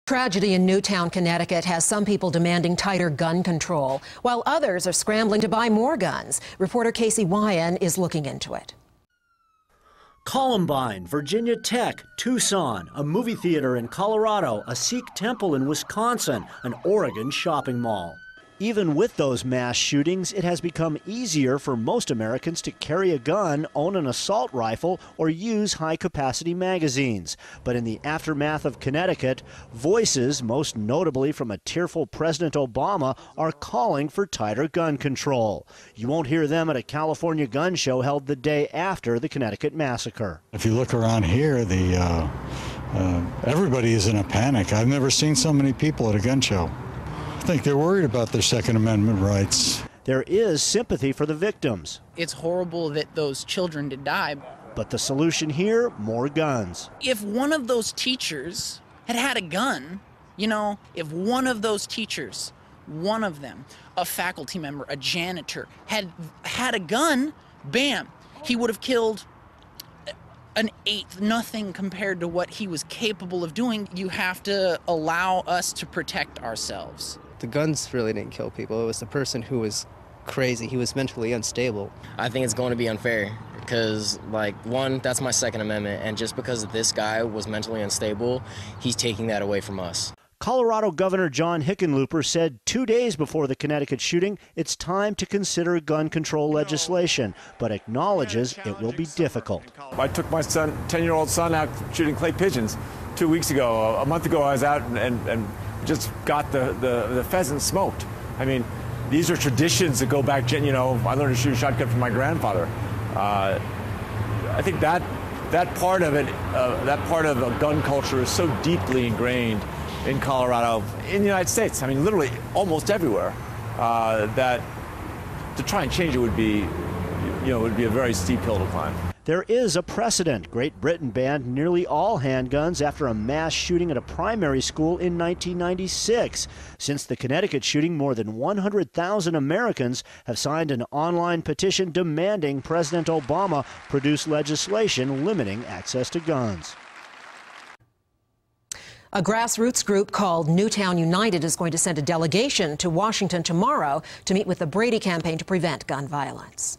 Tragedy in Newtown, Connecticut has some people demanding tighter gun control, while others are scrambling to buy more guns. Reporter Casey Wian is looking into it. Columbine, Virginia Tech, Tucson, a movie theater in Colorado, a Sikh temple in Wisconsin, an Oregon shopping mall. Even with those mass shootings, it has become easier for most Americans to carry a gun, own an assault rifle, or use high-capacity magazines. But in the aftermath of Connecticut, voices, most notably from a tearful President Obama, are calling for tighter gun control. You won't hear them at a California gun show held the day after the Connecticut massacre. If you look around here, everybody is in a panic. I've never seen so many people at a gun show. I think they're worried about their Second Amendment rights. There is sympathy for the victims. It's horrible that those children did die. But the solution here, more guns. If one of those teachers had a gun, if one of those teachers, one of them, a faculty member, a janitor, had a gun, bam, he would have killed an eighth, nothing compared to what he was capable of doing. You have to allow us to protect ourselves. The guns really didn't kill people. It was the person who was crazy. He was mentally unstable. I think it's going to be unfair because, one, that's my Second Amendment, and just because this guy was mentally unstable, he's taking that away from us. Colorado Governor John Hickenlooper said 2 days before the Connecticut shooting it's time to consider gun control legislation, but acknowledges it will be difficult. I took my 10-year-old son out shooting clay pigeons 2 weeks ago. A month ago I was out and just got the pheasant smoked. I mean, these are traditions that go back, I learned to shoot a shotgun from my grandfather. I think that part of it, that part of a gun culture is so deeply ingrained in Colorado, in the United States, I mean, literally almost everywhere, that to try and change it would be, would be a very steep hill to climb. There is a precedent. Great Britain banned nearly all handguns after a mass shooting at a primary school in 1996. Since the Connecticut shooting, more than 100,000 Americans have signed an online petition demanding President Obama produce legislation limiting access to guns. A grassroots group called Newtown United is going to send a delegation to Washington tomorrow to meet with the Brady campaign to prevent gun violence.